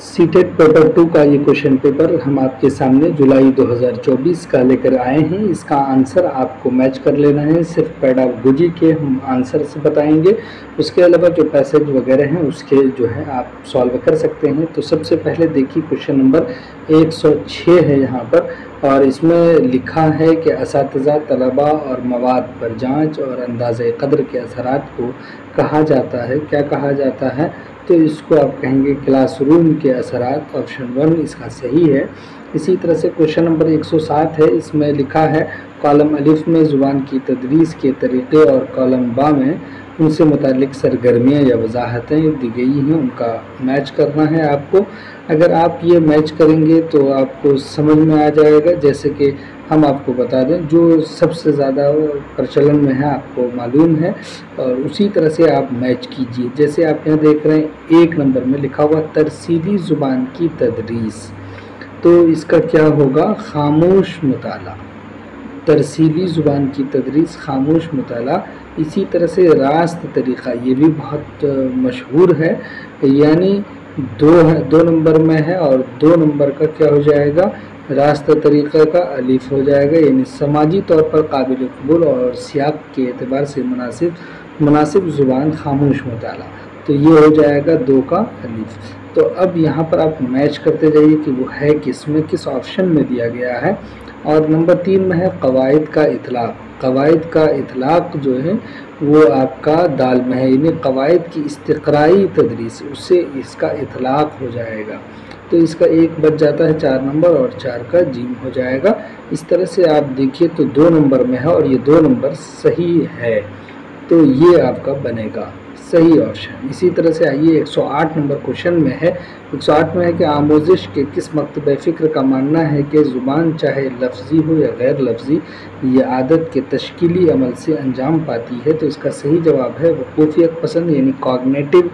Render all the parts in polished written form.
CTET paper 2 का ये question paper हम आपके सामने जुलाई 2024 का लेकर आए हैं। इसका आंसर आपको मैच कर लेना है। सिर्फ पेडागोजी के हम आंसर से बताएंगे, उसके अलावा जो पैसेज वगैरह हैं उसके जो है आप सॉल्व कर सकते हैं। तो सबसे पहले देखिए क्वेश्चन नंबर 106 है यहाँ पर, और इसमें लिखा है कि असातिज़ा तलबा और मवाद पर जांच और अंदाज़े क़द्र के असरात को कहा जाता है। क्या कहा जाता है? तो इसको आप कहेंगे क्लासरूम के असरात। ऑप्शन 1 इसका सही है। इसी तरह से क्वेश्चन नंबर 107 है, इसमें लिखा है कॉलम अलिफ में ज़ुबान की तदरीस के तरीक़े और कॉलम बा में उनसे मुतालिक सरगर्मियाँ या वजाहतें दी गई हैं, उनका मैच करना है आपको। अगर आप ये मैच करेंगे तो आपको समझ में आ जाएगा। जैसे कि हम आपको बता दें जो सबसे ज़्यादा प्रचलन में है आपको मालूम है, और उसी तरह से आप मैच कीजिए। जैसे आप यहाँ देख रहे हैं 1 नंबर में लिखा हुआ तरसीली ज़ुबान की तदरीस, तो इसका क्या होगा? खामोश मुताला। तरसीली ज़ुबान की तदरीस, खामोश मुताला। इसी तरह से रास्त तरीक़ा, ये भी बहुत मशहूर है, यानी 2 नंबर में है, और 2 नंबर का क्या हो जाएगा? रास्ता तरीक़ा का अलिफ हो जाएगा, यानी समाजी तौर पर काबिल कबूल और सियाक के एतबार से मुनासिब ज़ुबान खामोश मुताला। तो ये हो जाएगा 2 का अलिफ। तो अब यहाँ पर आप मैच करते जाइए कि वो है किस में, किस ऑप्शन में दिया गया है। और नंबर 3 में है कवायद का इतलाक़। कवायद का इतलाक़ जो है वो आपका दाल में है, यानी कवायद की इस्तिक़राई तदरीस, उससे इसका इतलाक़ हो जाएगा। तो इसका 1 बच जाता है 4 नंबर, और 4 का जीम हो जाएगा। इस तरह से आप देखिए तो 2 नंबर में है, और ये 2 नंबर सही है, तो ये आपका बनेगा सही ऑप्शन। इसी तरह से आइए 108 नंबर क्वेश्चन में है। 108 में है कि आमोजिश के किस मकतब फ़िक्र का मानना है कि ज़ुबान चाहे लफ्ज़ी हो या गैर लफ्ज़ी, ये आदत के तश्कीली अमल से अंजाम पाती है। तो इसका सही जवाब है वक़ूफ़ियत पसंद, यानी कॉग्निटिव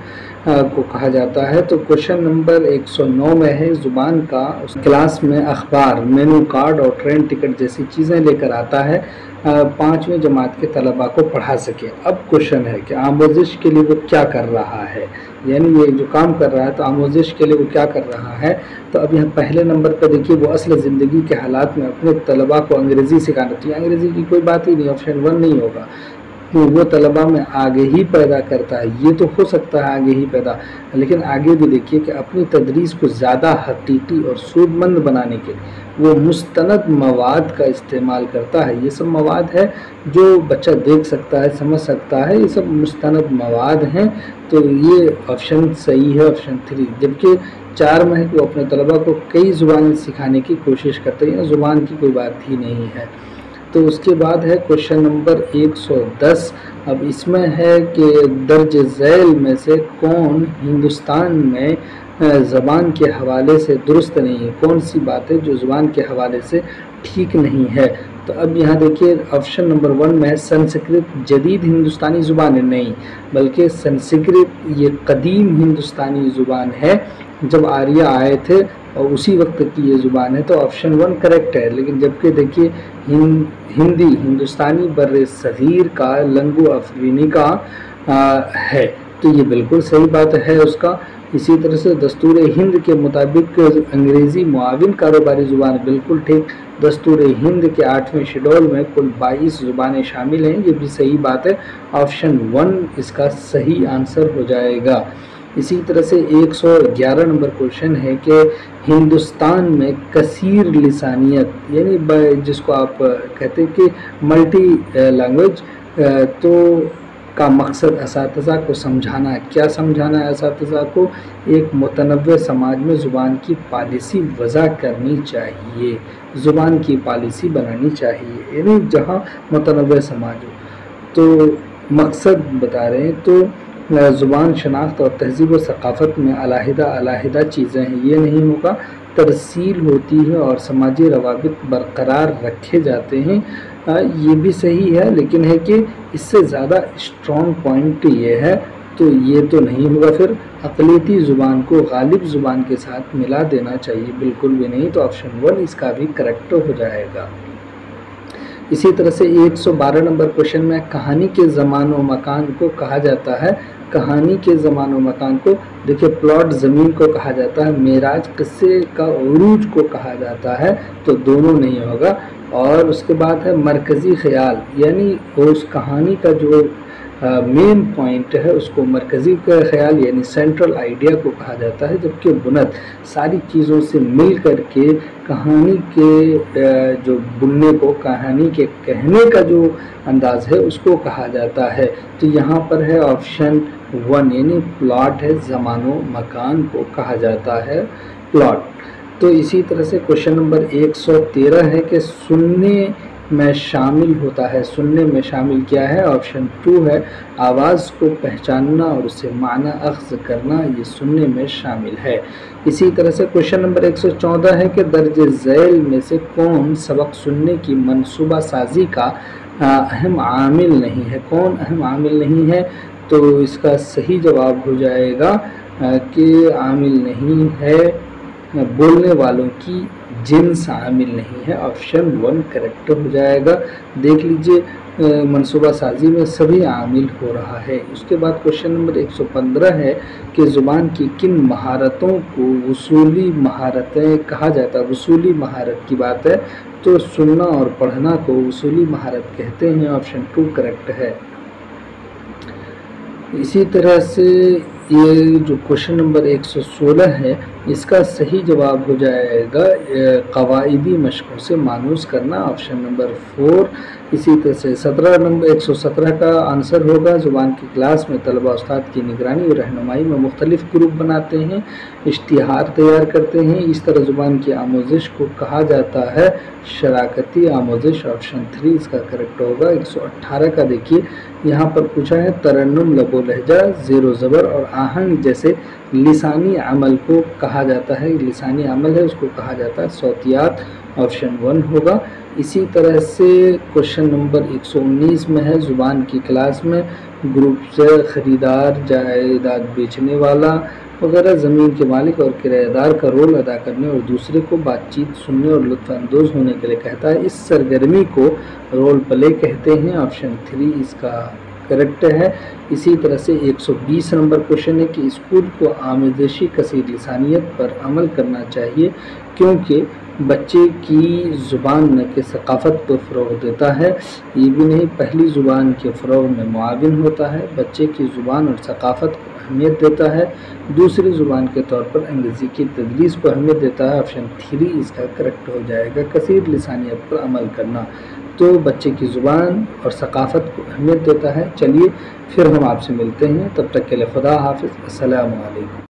को कहा जाता है। तो क्वेश्चन नंबर 109 में है ज़ुबान का उस क्लास में अखबार, मेनू कार्ड और ट्रेन टिकट जैसी चीज़ें लेकर आता है 5वीं जमात के तलबा को पढ़ा सके। अब क्वेश्चन है कि आमोजिश के लिए वो क्या कर रहा है, यानी ये जो काम कर रहा है तो आमोजिश के लिए वो क्या कर रहा है। तो अब यहाँ पहले नंबर पर देखिए वो असल ज़िंदगी के हालात में अपने तलबा को अंग्रेज़ी सिखाना। तो अंग्रेज़ी की कोई बात ही नहीं, ऑप्शन 1 नहीं होगा। तो वो तलबा में आगे ही पैदा करता है, ये तो हो सकता है आगे ही पैदा, लेकिन आगे भी देखिए कि अपनी तदरीस को ज़्यादा हकीकी और सूदमंद बनाने के लिए वो मुस्तनद मवाद का इस्तेमाल करता है। ये सब मवाद है जो बच्चा देख सकता है, समझ सकता है, ये सब मुस्तनद मवाद हैं। तो ये ऑप्शन सही है, ऑप्शन 3। जबकि 4 में है कि वो अपने तलबा को कई ज़ुबानें सिखाने की कोशिश करते हैं, ज़ुबान की कोई बात ही नहीं है। तो उसके बाद है क्वेश्चन नंबर 110। अब इसमें है कि दर्ज झैल में से कौन हिंदुस्तान में ज़बान के हवाले से दुरुस्त नहीं है? कौन सी बात है जो ज़बान के हवाले से ठीक नहीं है? तो अब यहाँ देखिए ऑप्शन नंबर 1 में है संस्कृत जदीद हिंदुस्तानी ज़ुबान है। नहीं, बल्कि संस्कृत ये कदीम हिंदुस्तानी ज़ुबान है, जब आर्य आए थे और उसी वक्त की ये ज़ुबान है। तो ऑप्शन 1 करेक्ट है। लेकिन जबकि देखिए हिंदी हिंदुस्तानी बर्रे सग़ीर का लंगू अफ़रीनी का है, तो ये बिल्कुल सही बात है उसका। इसी तरह से दस्तूर हिंद के मुताबिक अंग्रेज़ी मुआविन कारोबारी ज़ुबान, बिल्कुल ठीक। दस्तूर हिंद के 8वें शेड्यूल में कुल 22 ज़ुबानें शामिल हैं, ये भी सही बात है। ऑप्शन 1 इसका सही आंसर हो जाएगा। इसी तरह से 111 नंबर क्वेश्चन है कि हिंदुस्तान में कसीर लिसानियत, यानी जिसको आप कहते हैं कि मल्टी लैंग्वेज, तो का मकसद असातिज़ा को समझाना है। क्या समझाना है असातिज़ा को? एक मुतनव्वे समाज में ज़ुबान की पॉलिसी वज़ा करनी चाहिए, ज़ुबान की पॉलिसी बनानी चाहिए, यानी जहाँ मुतनव्वे समाज हो। तो मकसद बता रहे हैं, तो ज़ुबान शनाख्त और तहज़ीब व सक़ाफ़त में अलहदा चीज़ें हैं, ये नहीं होगा। तरसील होती है और समाजी रवाबित बरकरार रखे जाते हैं, ये भी सही है। लेकिन है कि इससे ज़्यादा स्ट्रॉन्ग पॉइंट ये है, तो ये तो नहीं होगा। फिर अक़लियती ज़ुबान को गालिब ज़ुबान के साथ मिला देना चाहिए, बिल्कुल भी नहीं। तो ऑप्शन 1 इसका भी करेक्ट हो जाएगा। इसी तरह से 112 नंबर क्वेश्चन में कहानी के ज़मान व मकान को कहा जाता है। कहानी के ज़मान व मकान को देखिए, प्लॉट ज़मीन को कहा जाता है, मेराज किस्से का उरूज को कहा जाता है, तो दोनों नहीं होगा। और उसके बाद है मरकज़ी ख़याल, यानी उस कहानी का जो मेन पॉइंट है उसको मरकज़ी का ख़याल यानी सेंट्रल आइडिया को कहा जाता है, जबकि बुनत सारी चीज़ों से मिल कर के कहानी के जो बुनने को, कहानी के कहने का जो अंदाज़ है उसको कहा जाता है। तो यहाँ पर है ऑप्शन 1 यानी प्लॉट है, ज़मानो मकान को कहा जाता है प्लॉट। तो इसी तरह से क्वेश्चन नंबर 113 है कि सुनने में शामिल होता है। सुनने में शामिल क्या है? ऑप्शन 2 है आवाज़ को पहचानना और उससे माना अख्ज़ करना, ये सुनने में शामिल है। इसी तरह से क्वेश्चन नंबर 114 है कि दर्ज झैल में से कौन सबक सुनने की मनसूबा साजी का अहम आमिल नहीं है? कौन अहम आमिल नहीं है? तो इसका सही जवाब हो जाएगा कि आमिल नहीं है, बोलने वालों की जिन्स आमिल नहीं है। ऑप्शन 1 करेक्ट हो जाएगा। देख लीजिए मनसूबा साजी में सभी आमिल हो रहा है। उसके बाद क्वेश्चन नंबर 115 है कि ज़ुबान की किन महारतों को वसूली महारतें कहा जाता है? वसूली महारत की बात है तो सुनना और पढ़ना को वसूली महारत कहते हैं। ऑप्शन 2 करेक्ट है। इसी तरह से ये जो क्वेश्चन नंबर 116 है इसका सही जवाब हो जाएगा कवाइदी मशकों से मानूस करना। Option number 4। इसी तरह से 117 का आंसर होगा ज़ुबान की क्लास में तलबा उस्ताद की निगरानी और रहनुमाई में मुख्तलिफ ग्रुप बनाते हैं, इश्तिहार तैयार करते हैं। इस तरह ज़ुबान की आमोजिश को कहा जाता है शराकती आमोजिश। ऑप्शन 3 इसका करेक्ट होगा। 118 का देखिए, यहाँ पर पूछा है तरन्नुम, लबो लहजा, ज़ेरो ज़बर और आहंग जैसे लिसानी अमल को कहा जाता है। लिसानी अमल है उसको कहा जाता है सौतियात। ऑप्शन 1 होगा। इसी तरह से क्वेश्चन नंबर 119 में है ज़ुबान की क्लास में ग्रुप से ख़रीदार, जायदाद बेचने वाला वगैरह ज़मीन के मालिक और किराएदार का रोल अदा करने और दूसरे को बातचीत सुनने और लुत्फ़अंदोज़ होने के लिए कहता है। इस सरगर्मी को रोल प्ले कहते हैं। ऑप्शन 3 इसका करेक्ट है। इसी तरह से 120 नंबर क्वेश्चन है कि स्कूल को आमेज़शी कसीर लिसानियत पर अमल करना चाहिए क्योंकि बच्चे की ज़ुबान न कि सकाफ़त को फ़रोग़ देता है, ये भी नहीं पहली ज़ुबान के फ़रोग़ में मुआविन होता है, बच्चे की ज़ुबान और सकाफ़त को अहमियत देता है, दूसरी ज़ुबान के तौर पर अंग्रेज़ी की तदरीस को अहमियत देता है। ऑप्शन 3 इसका करेक्ट हो जाएगा। कसीर लिसानियत पर अमल करना तो बच्चे की ज़ुबान और सकाफ़त को अहमियत देता है। चलिए फिर हम आपसे मिलते हैं, तब तक के लिए खुदा हाफ़िज़। अस्सलामु अलैकुम।